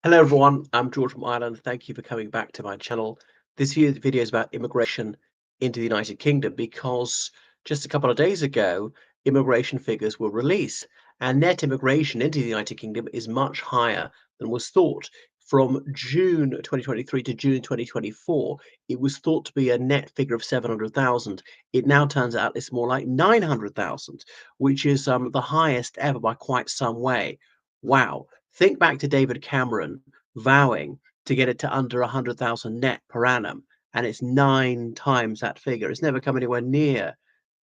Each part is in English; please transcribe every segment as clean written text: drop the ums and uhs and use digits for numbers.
Hello everyone, I'm George from Ireland. Thank you for coming back to my channel. This video is about immigration into the United Kingdom because just a couple of days ago, immigration figures were released, and net immigration into the United Kingdom is much higher than was thought. From June 2023 to June 2024, it was thought to be a net figure of 700,000. It now turns out it's more like 900,000, which is the highest ever by quite some way. Wow. Think back to David Cameron vowing to get it to under 100,000 net per annum, and it's 9 times that figure. It's never come anywhere near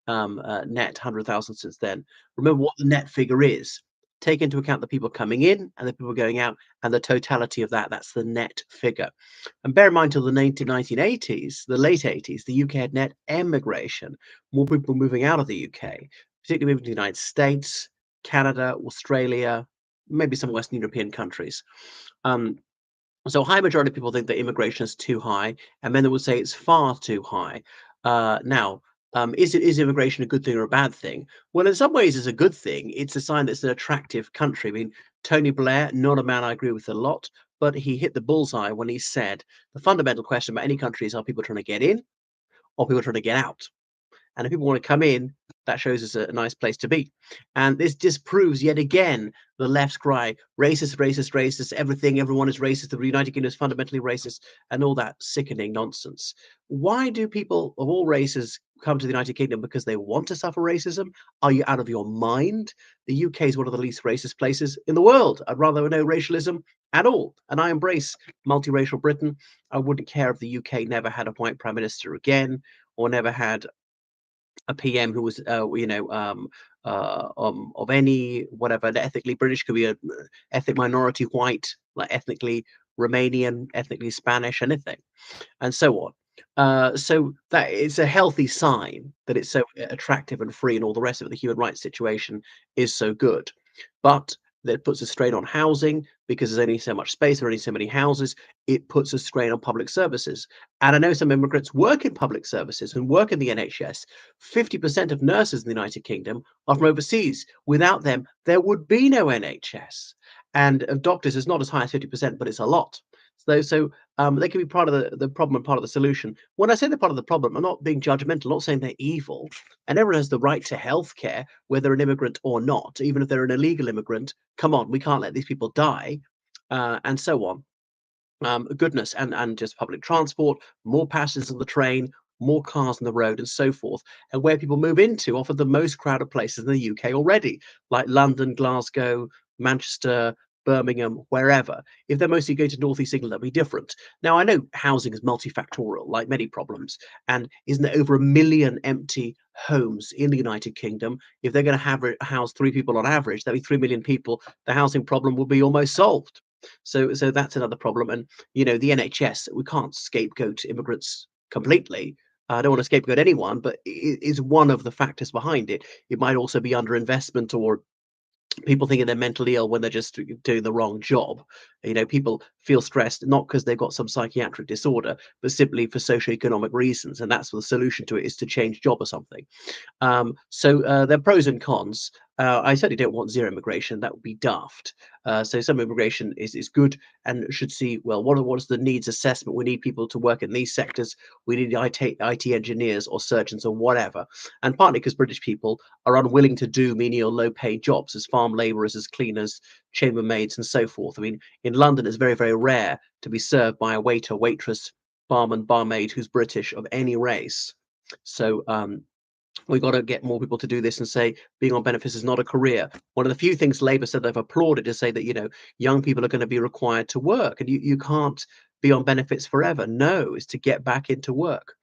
net 100,000 since then. Remember what the net figure is. Take into account the people coming in and the people going out, and the totality of that. That's the net figure. And bear in mind, till the 1980s, the late 80s, the UK had net emigration, more people moving out of the UK, particularly moving to the United States, Canada, Australia, maybe some Western European countries. Um, so a high majority of people think that immigration is too high, and then they would say it's far too high. Now, is immigration a good thing or a bad thing? Well, in some ways, it's a good thing. It's a sign that it's an attractive country. I mean, Tony Blair, not a man I agree with a lot, but he hit the bullseye when he said the fundamental question about any country is, are people trying to get in or people trying to get out? And if people want to come in, that shows us a nice place to be. And this disproves yet again the left's cry, racist, racist, racist, everything, everyone is racist, the United Kingdom is fundamentally racist, and all that sickening nonsense. Why do people of all races come to the United Kingdom? Because they want to suffer racism? Are you out of your mind? The UK is one of the least racist places in the world. I'd rather no racialism at all. And I embrace multiracial Britain. I wouldn't care if the UK never had a white prime minister again, or never had a PM who was, of any whatever, ethnically British, could be a ethnic minority, white, like ethnically Romanian, ethnically Spanish, anything, and so on. So that it's a healthy sign that it's so attractive and free, and all the rest of it. The human rights situation is so good, but that puts a strain on housing because there's only so much space, there are only so many houses. It puts a strain on public services, and I know some immigrants work in public services and work in the NHS. 50% of nurses in the United Kingdom are from overseas. Without them, there would be no NHS, and of doctors, it's not as high as 50%, but it's a lot. They can be part of the problem and part of the solution. When I say they're part of the problem, I'm not being judgmental, I'm not saying they're evil. And everyone has the right to healthcare, whether an immigrant or not, even if they're an illegal immigrant. Come on, we can't let these people die, and so on. Goodness, and just public transport, more passengers on the train, more cars on the road, and so forth. And where people move into offer the most crowded places in the UK already, like London, Glasgow, Manchester, Birmingham, wherever. If they're mostly going to North East England, that'll be different. Now, I know housing is multifactorial, like many problems, and isn't there over 1 million empty homes in the United Kingdom? If they're going to have house 3 people on average, that'd be 3 million people. The housing problem will be almost solved. So that's another problem. And the NHS, we can't scapegoat immigrants completely. I don't want to scapegoat anyone, but it is one of the factors behind it. It might also be underinvestment, or people thinking they're mentally ill when they're just doing the wrong job. People feel stressed not because they've got some psychiatric disorder, but simply for socioeconomic reasons, and that's the solution to it, is to change job or something. There are pros and cons. I certainly don't want zero immigration. That would be daft. So some immigration is good, and should see, well, what is the needs assessment? We need people to work in these sectors. We need IT engineers or surgeons or whatever. And partly because British people are unwilling to do menial, low-paid jobs as farm labourers, as cleaners, chambermaids, and so forth. I mean, in London, it's very, very rare to be served by a waiter, waitress, barman, barmaid who's British of any race. So we've got to get more people to do this and say being on benefits is not a career. One of the few things Labour said they've applauded is say that young people are going to be required to work, and you can't be on benefits forever. No, it's to get back into work.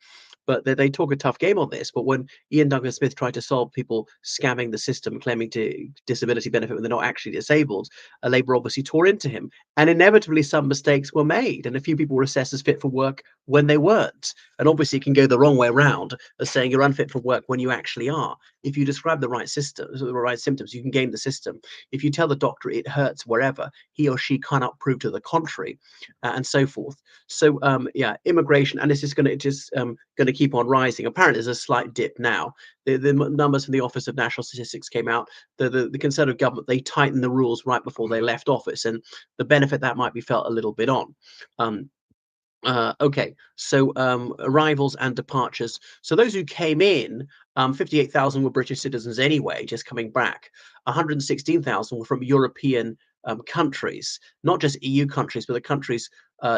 But they talk a tough game on this. But when Ian Duncan Smith tried to solve people scamming the system, claiming to disability benefit when they're not actually disabled, Labour obviously tore into him, and inevitably some mistakes were made, and a few people were assessed as fit for work when they weren't. And obviously, it can go the wrong way around, as saying you're unfit for work when you actually are. If you describe the right systems, the right symptoms, you can game the system. If you tell the doctor it hurts wherever, he or she cannot prove to the contrary, and so forth. So yeah, immigration, and this is going to just going to keep on rising. Apparently, there's a slight dip now. The numbers from the Office of National Statistics came out. The Conservative government, they tightened the rules right before they left office, and the benefit that might be felt a little bit on. Um, okay, so arrivals and departures. So those who came in, 58,000 were British citizens anyway, just coming back. 116,000 were from European countries, not just EU countries, but the countries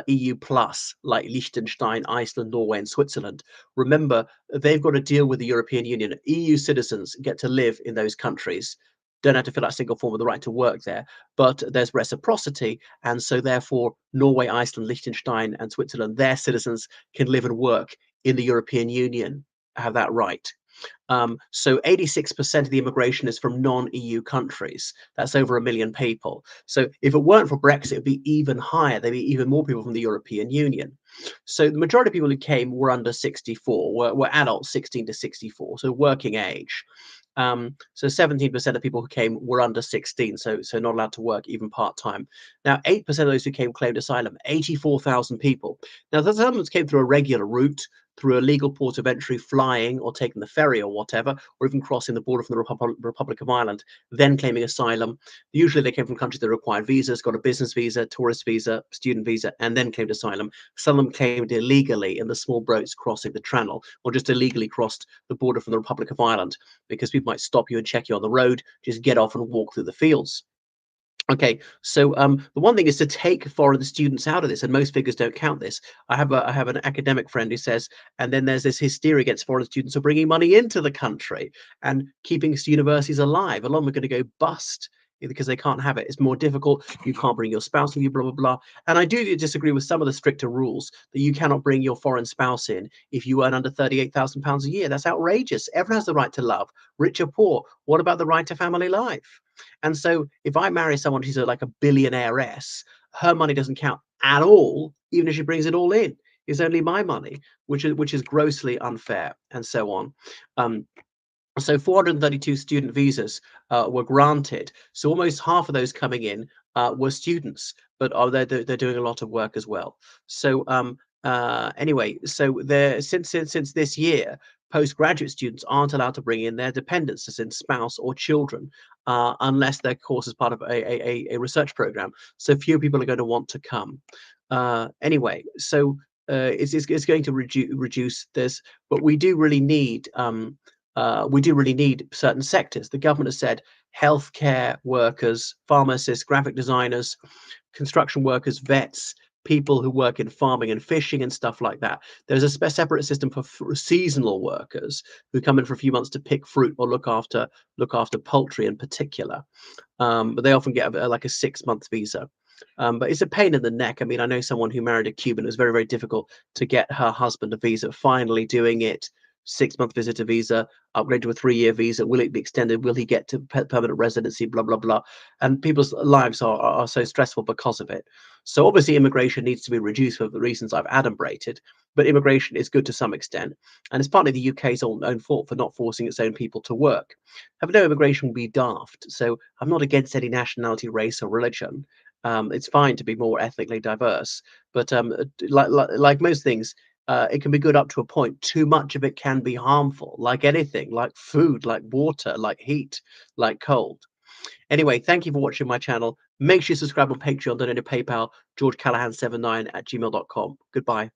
EU plus, like Liechtenstein, Iceland, Norway, and Switzerland. Remember, they've got to deal with the European Union. EU citizens get to live in those countries. Don't have to fill out a single form of the right to work there, but there's reciprocity, and so therefore Norway, Iceland, Liechtenstein, and Switzerland, their citizens can live and work in the European Union, have that right. So 86% of the immigration is from non-EU countries. That's over 1 million people. So if it weren't for Brexit, it'd be even higher. There'd be even more people from the European Union. So the majority of people who came were under 64, were adults 16 to 64, so working age. So 17% of people who came were under 16, so not allowed to work even part-time. Now, 8% of those who came claimed asylum, 84,000 people. Now, the asylums came through a regular route, through a legal port of entry, flying or taking the ferry or whatever, or even crossing the border from the Republic of Ireland, then claiming asylum. Usually they came from countries that required visas, got a business visa, tourist visa, student visa, and then claimed asylum. Some of them claimed illegally in the small boats crossing the Channel, or just illegally crossed the border from the Republic of Ireland, because people might stop you and check you on the road, just get off and walk through the fields. Okay, so the one thing is to take foreign students out of this, and most figures don't count this. I have an academic friend who says, and then there's this hysteria against foreign students for bringing money into the country and keeping universities alive. A lot of them are going to go bust because they can't have it. It's more difficult. You can't bring your spouse with you, blah blah blah. And I do disagree with some of the stricter rules that you cannot bring your foreign spouse in if you earn under £38,000 a year. That's outrageous. Everyone has the right to love, rich or poor. What about the right to family life? And so if I marry someone who's like a billionairess, her money doesn't count at all, even if she brings it all in. It's only my money, which is grossly unfair, and so on. Um, so 432 student visas were granted. So almost half of those coming in were students, but they're doing a lot of work as well. So anyway, so there since this year, postgraduate students aren't allowed to bring in their dependents, as in spouse or children, unless their course is part of a research program. So fewer people are going to want to come. Anyway, so it's going to reduce this, but we do really need certain sectors. The government has said healthcare workers, pharmacists, graphic designers, construction workers, vets, people who work in farming and fishing and stuff like that. There's a separate system for seasonal workers who come in for a few months to pick fruit or look after poultry in particular. But they often get like a 6-month visa. But it's a pain in the neck. I mean, I know someone who married a Cuban. It was very, very difficult to get her husband a visa. Finally doing it, 6-month visitor visa, upgrade to a 3-year visa. Will it be extended? Will he get to permanent residency? Blah, blah, blah. And people's lives are so stressful because of it. So obviously immigration needs to be reduced for the reasons I've adumbrated, but immigration is good to some extent. And it's partly the UK's own fault for not forcing its own people to work. Having no immigration would be daft. So I'm not against any nationality, race, or religion. It's fine to be more ethnically diverse, but like most things, it can be good up to a point. Too much of it can be harmful, like anything, like food, like water, like heat, like cold. Anyway, thank you for watching my channel. Make sure you subscribe on Patreon, donate to PayPal, georgecallahan79 at gmail.com. Goodbye.